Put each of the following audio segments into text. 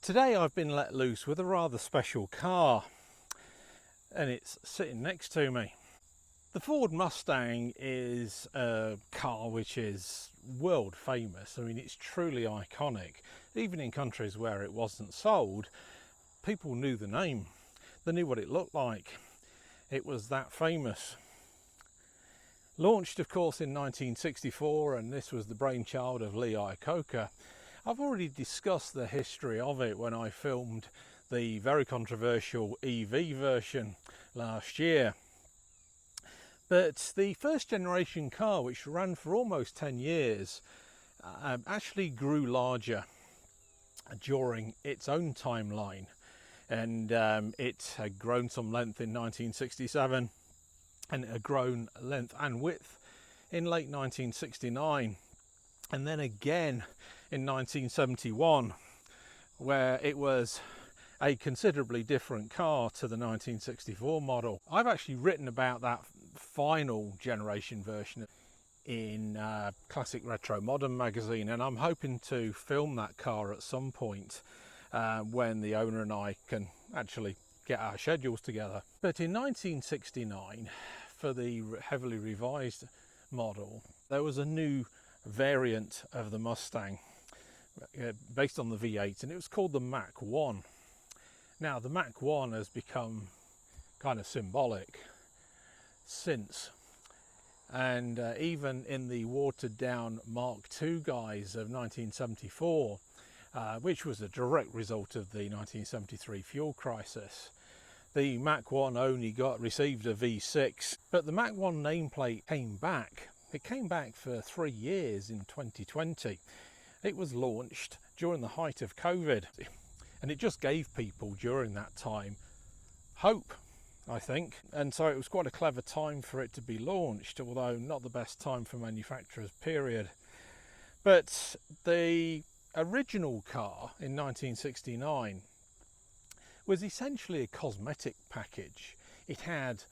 Today I've been let loose with a rather special car, and it's sitting next to me. The Ford Mustang is a car which is world famous. I mean, it's truly iconic. Even in countries where it wasn't sold, people knew the name. They knew what it looked like. It was that famous. Launched, of course, in 1964, and this was the brainchild of Lee Iacocca. I've already discussed the history of it when I filmed the very controversial EV version last year. But the first generation car, which ran for almost 10 years, actually grew larger during its own timeline. And it had grown some length in 1967, and it had grown length and width in late 1969. And then again in 1971, where it was a considerably different car to the 1964 model. I've actually written about that final generation version in Classic Retro Modern magazine, and I'm hoping to film that car at some point when the owner and I can actually get our schedules together. But in 1969, for the heavily revised model, there was a new variant of the Mustang based on the V8, and it was called the Mach 1. Now the Mach 1 has become kind of symbolic since, and even in the watered down Mark II guise of 1974, which was a direct result of the 1973 fuel crisis, the Mach 1 only received a V6, but the Mach 1 nameplate came back. It came back for 3 years in 2020. It was launched during the height of COVID, and it just gave people during that time hope, I think. And so it was quite a clever time for it to be launched, although not the best time for manufacturers, period. But the original car in 1969 was essentially a cosmetic package. It had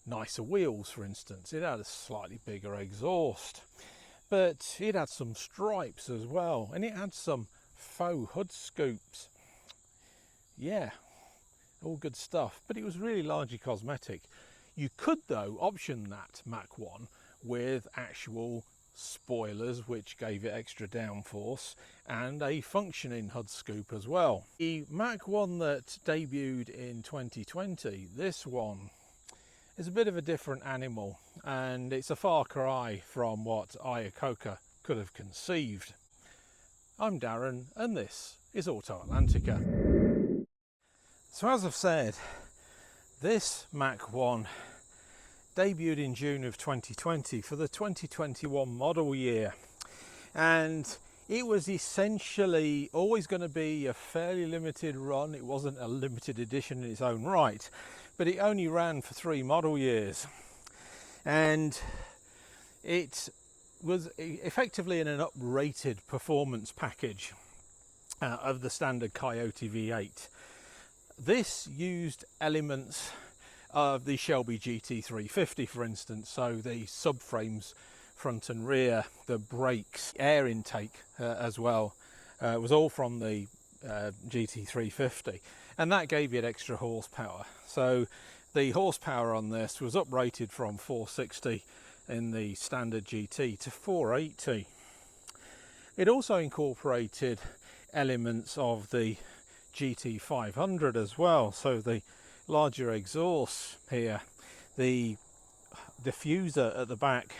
nicer wheels, for instance. It had a slightly bigger exhaust, but it had some stripes as well, and it had some faux hood scoops. Yeah, all good stuff, but it was really largely cosmetic. You could, though, option that Mach 1 with actual spoilers, which gave it extra downforce, and a functioning hood scoop as well. The Mach 1 that debuted in 2020, this one, is a bit of a different animal, and it's a far cry from what Iacocca could have conceived. I'm Darren, and this is Auto Atlantica. So as I've said, this Mach 1 debuted in June of 2020 for the 2021 model year, and it was essentially always going to be a fairly limited run. It wasn't a limited edition in its own right, but it only ran for 3 model years, and it was effectively in an uprated performance package of the standard Coyote V8. This used elements of the Shelby GT350, for instance, so the subframes front and rear, the brakes, air intake as well, was all from the GT350, and that gave it extra horsepower. So the horsepower on this was uprated from 460 in the standard GT to 480. It also incorporated elements of the GT500 as well, so the larger exhaust here, the diffuser at the back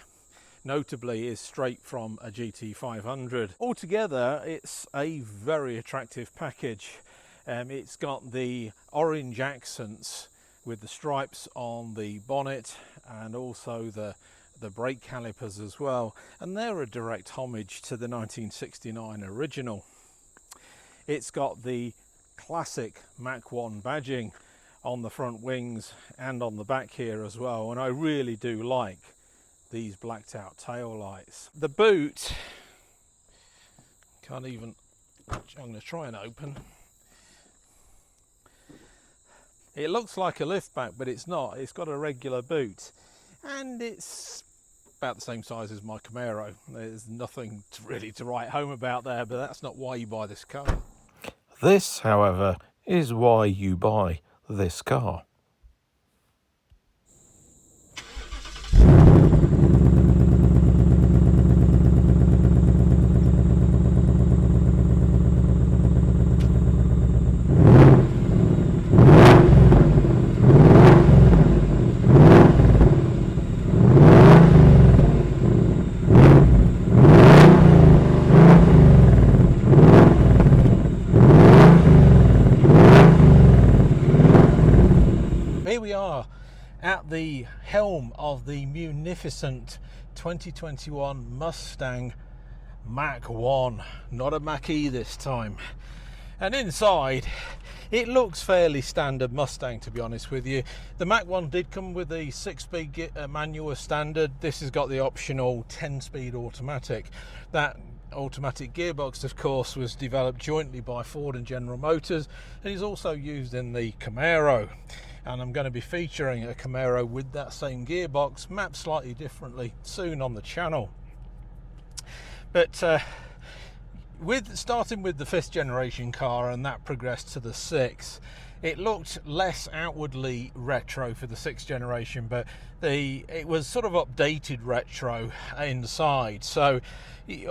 notably is straight from a GT500. Altogether, it's a very attractive package. It's got the orange accents with the stripes on the bonnet, and also the brake calipers as well, and they're a direct homage to the 1969 original. It's got the classic Mach 1 badging on the front wings and on the back here as well, and I really do like these blacked out tail lights. The boot, I'm going to try and open. It looks like a liftback, but it's not. It's got a regular boot, and it's about the same size as my Camaro. There's nothing really to write home about there, but that's not why you buy this car. I This, however, is why you buy this car. Here we are at the helm of the munificent 2021 Mustang Mach 1, not a Mach-E this time. And inside, it looks fairly standard Mustang, to be honest with you. The Mach 1 did come with a 6-speed manual as standard. This has got the optional 10-speed automatic. That automatic gearbox, of course, was developed jointly by Ford and General Motors, and is also used in the Camaro. And I'm going to be featuring a Camaro with that same gearbox, mapped slightly differently, soon on the channel. But starting with the 5th generation car, and that progressed to the 6th, it looked less outwardly retro for the 6th generation, but it was sort of updated retro inside. So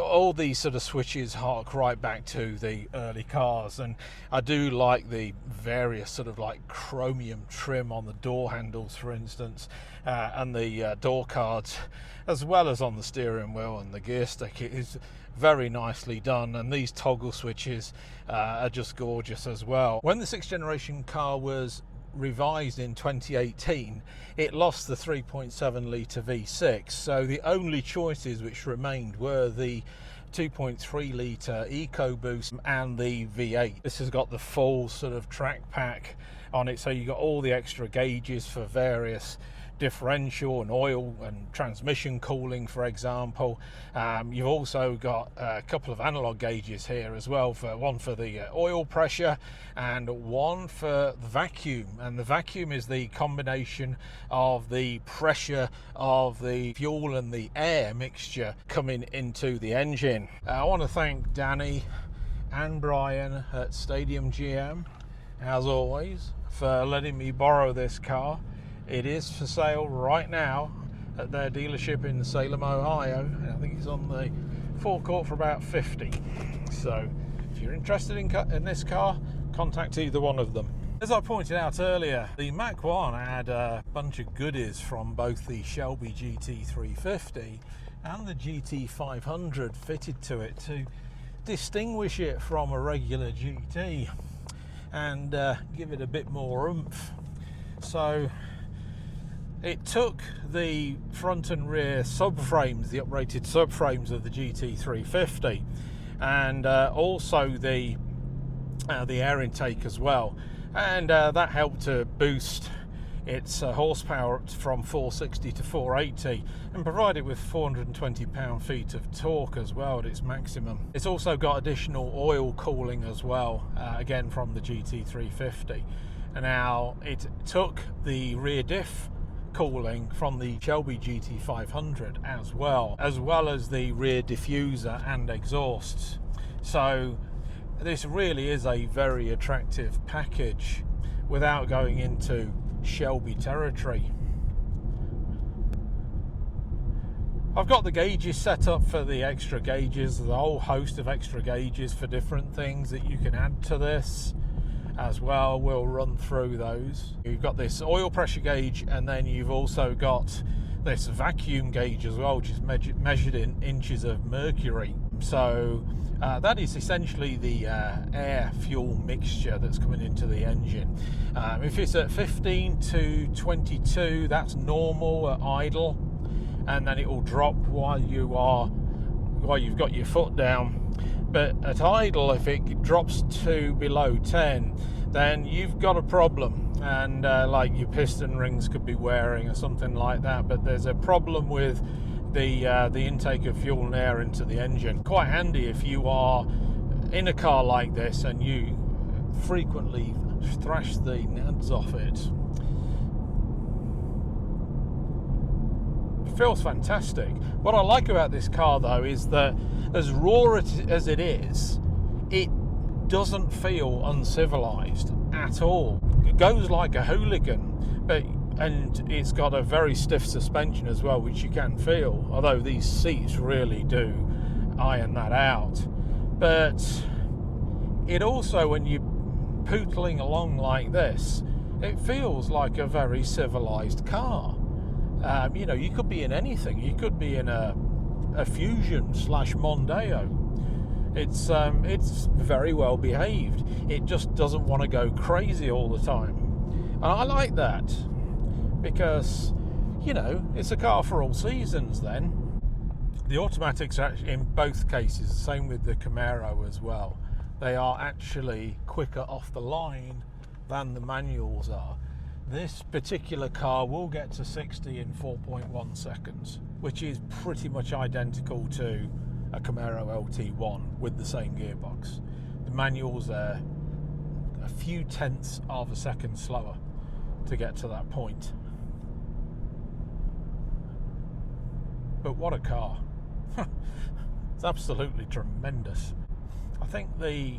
all these sort of switches hark right back to the early cars, and I do like the various sort of like chromium trim on the door handles, for instance, and the door cards, as well as on the steering wheel and the gear stick. It is very nicely done, and these toggle switches are just gorgeous as well. When the 6th generation car was revised in 2018, it lost the 3.7 litre V6, so the only choices which remained were the 2.3 litre EcoBoost and the V8. This has got the full sort of track pack on it, so you got all the extra gauges for various differential and oil and transmission cooling, for example. You've also got a couple of analog gauges here as well, one for the oil pressure and one for the vacuum. And the vacuum is the combination of the pressure of the fuel and the air mixture coming into the engine. I want to thank Danny and Brian at Stadium GM, as always, for letting me borrow this car. It is for sale right now at their dealership in Salem, Ohio. I think it's on the forecourt for about $50. So if you're interested in this car, contact either one of them. As I pointed out earlier, the Mach 1 had a bunch of goodies from both the Shelby GT350 and the GT500 fitted to it to distinguish it from a regular GT and give it a bit more oomph. So it took the front and rear subframes, the uprated subframes of the GT350, and also the air intake as well, and that helped to boost its horsepower from 460 to 480 and provide it with 420 pound-feet of torque as well at its maximum. It's also got additional oil cooling as well, again from the GT350. And now it took the rear diff cooling from the Shelby GT500 as well as the rear diffuser and exhausts. So this really is a very attractive package without going into Shelby territory. I've got the gauges set up for the extra gauges. There's a whole host of extra gauges for different things that you can add to this as well. We'll run through those. You've got this oil pressure gauge, and then you've also got this vacuum gauge as well, which is measured in inches of mercury. So that is essentially the air fuel mixture that's coming into the engine. If it's at 15 to 22, that's normal at idle, and then it will drop while you've got your foot down. But at idle, if it drops to below 10, then you've got a problem, and like your piston rings could be wearing or something like that. But there's a problem with the intake of fuel and air into the engine. Quite handy if you are in a car like this and you frequently thrash the nads off it. It feels fantastic. What I like about this car though is that as raw as it is, it doesn't feel uncivilized at all. It goes like a hooligan, and it's got a very stiff suspension as well, which you can feel, although these seats really do iron that out. But it also, when you're pootling along like this, it feels like a very civilized car. You could be in anything. You could be in a Fusion / Mondeo. It's very well behaved. It just doesn't want to go crazy all the time, and I like that, because it's a car for all seasons. Then the automatics are actually, in both cases, the same with the Camaro as well, they are actually quicker off the line than the manuals are. This particular car will get to 60 in 4.1 seconds, which is pretty much identical to a Camaro LT1 with the same gearbox. The manuals are a few tenths of a second slower to get to that point. But what a car. It's absolutely tremendous. I think the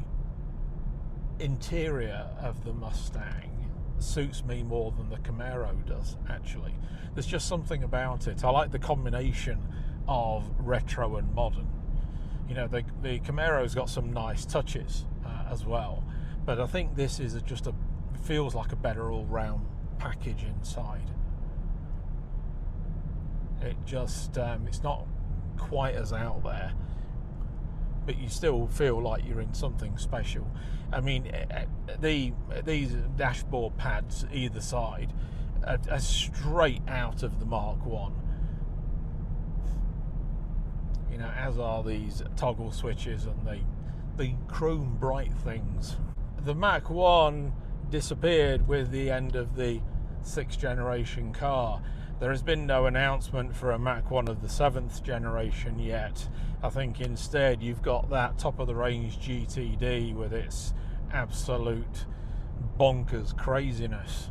interior of the Mustang suits me more than the Camaro does, actually. There's just something about it. I like the combination of retro and modern. The Camaro's got some nice touches as well, but I think this is feels like a better all-round package inside. It just it's not quite as out there, but you still feel like you're in something special. I mean, these dashboard pads either side are straight out of the Mark 1. As are these toggle switches and the chrome bright things. The Mach 1 disappeared with the end of the 6th generation car. There has been no announcement for a Mach 1 of the 7th generation yet. I think instead you've got that top of the range GTD with its absolute bonkers craziness.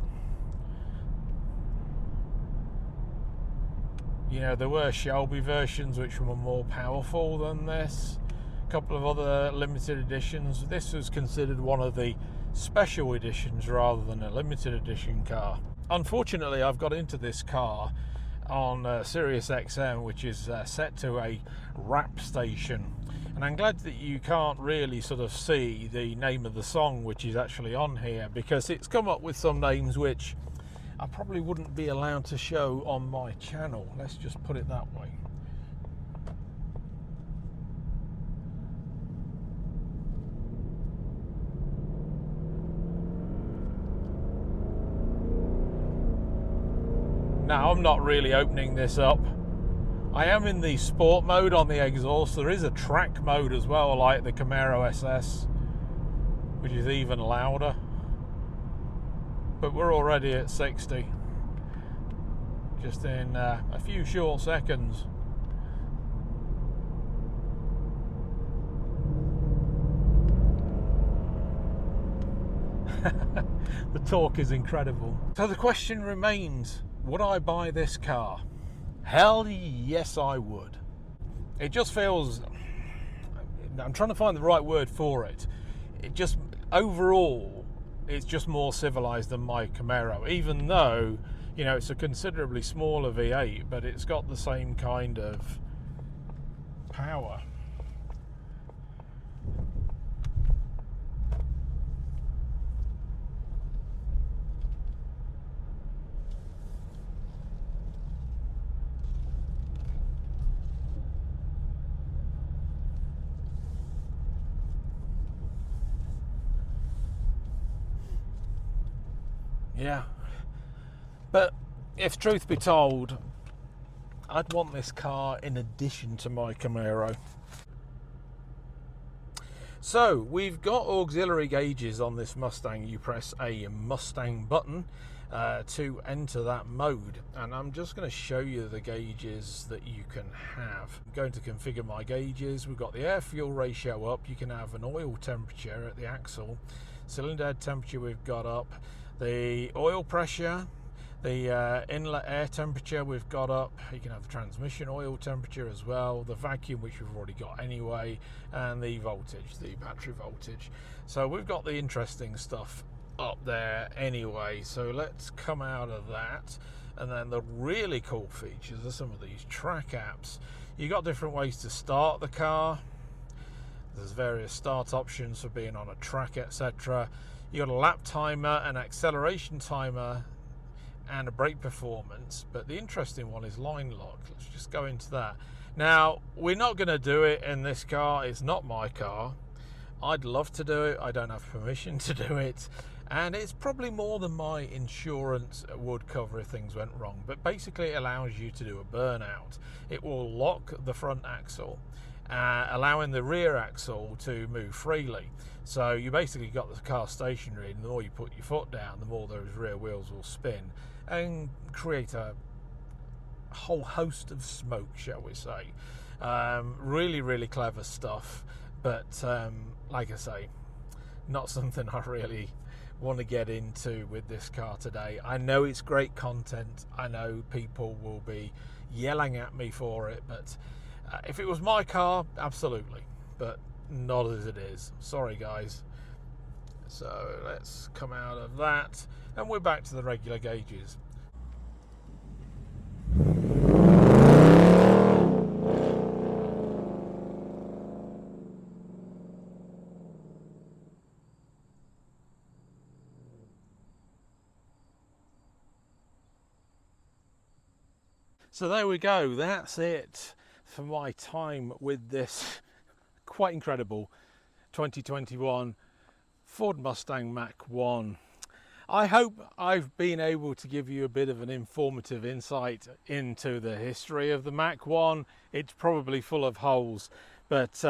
There were Shelby versions which were more powerful than this. A couple of other limited editions. This was considered one of the special editions rather than a limited edition car. Unfortunately, I've got into this car on Sirius XM, which is set to a rap station. And I'm glad that you can't really sort of see the name of the song which is actually on here, because it's come up with some names which I probably wouldn't be allowed to show on my channel. Let's just put it that way. Now, I'm not really opening this up. I am in the sport mode on the exhaust. There is a track mode as well, like the Camaro SS, which is even louder. But we're already at 60, just in a few short seconds. The torque is incredible. So the question remains, would I buy this car? Hell yes, I would. It just feels, I'm trying to find the right word for it. It just, overall, it's just more civilized than my Camaro, even though, it's a considerably smaller V8, but it's got the same kind of power. Yeah, but if truth be told, I'd want this car in addition to my Camaro. So we've got auxiliary gauges on this Mustang. You press a Mustang button to enter that mode, and I'm just going to show you the gauges that you can have. I'm going to configure my gauges. We've got the air fuel ratio up. You can have an oil temperature at the axle, cylinder head temperature we've got up, the oil pressure, The inlet air temperature we've got up. You can have the transmission oil temperature as well, the vacuum, which we've already got anyway, and the voltage, the battery voltage. So we've got the interesting stuff up there anyway. So let's come out of that. And then the really cool features are some of these track apps. You've got different ways to start the car. There's various start options for being on a track, etc. You've got a lap timer, an acceleration timer, and a brake performance. But the interesting one is line lock. Let's just go into that. Now, we're not going to do it in this car. It's not my car. I'd love to do it. I don't have permission to do it. And it's probably more than my insurance would cover if things went wrong. But basically it allows you to do a burnout. It will lock the front axle, allowing the rear axle to move freely. So you basically got the car stationary, and the more you put your foot down, the more those rear wheels will spin and create a whole host of smoke, shall we say. Really, really clever stuff. But like I say, not something I really want to get into with this car today. I know it's great content. I know people will be yelling at me for it, but if it was my car, absolutely, but not as it is. Sorry guys. So let's come out of that, and we're back to the regular gauges. So there we go, that's it for my time with this quite incredible 2021 Ford Mustang Mach 1. I hope I've been able to give you a bit of an informative insight into the history of the Mach 1. It's probably full of holes, but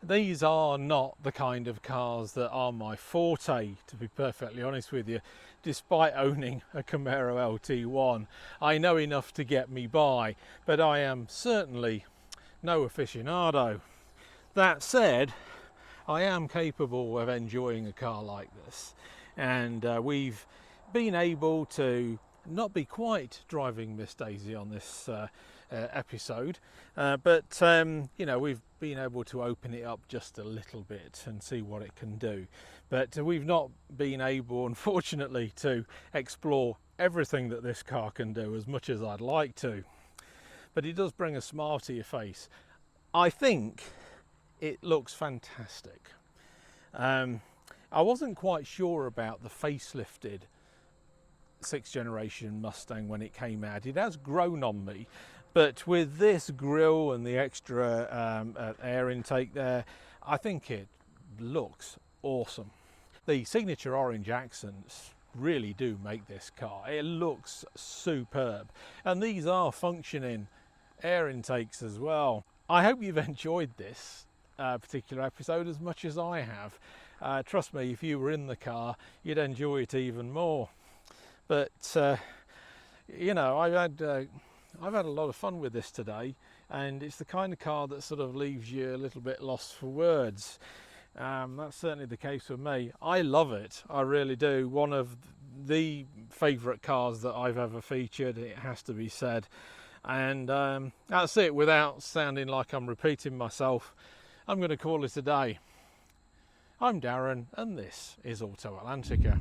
these are not the kind of cars that are my forte, to be perfectly honest with you. Despite owning a Camaro LT1, I know enough to get me by, but I am certainly no aficionado. That said, I am capable of enjoying a car like this, and we've been able to not be quite driving Miss Daisy on this episode, but you know, we've been able to open it up just a little bit and see what it can do. But we've not been able, unfortunately, to explore everything that this car can do as much as I'd like to. But it does bring a smile to your face. I think it looks fantastic. I wasn't quite sure about the facelifted 6th generation Mustang when it came out. It has grown on me, but with this grille and the extra air intake there, I think it looks awesome. The signature orange accents really do make this car. It looks superb, and these are functioning air intakes as well. I hope you've enjoyed this particular episode as much as I have. Trust me, if you were in the car, you'd enjoy it even more. But you know, I've had a lot of fun with this today, and it's the kind of car that sort of leaves you a little bit lost for words. That's certainly the case with me. I love it, I really do. One of the favourite cars that I've ever featured, it has to be said. And that's it. Without sounding like I'm repeating myself, I'm going to call it a day. I'm Darren, and this is Auto Atlantica.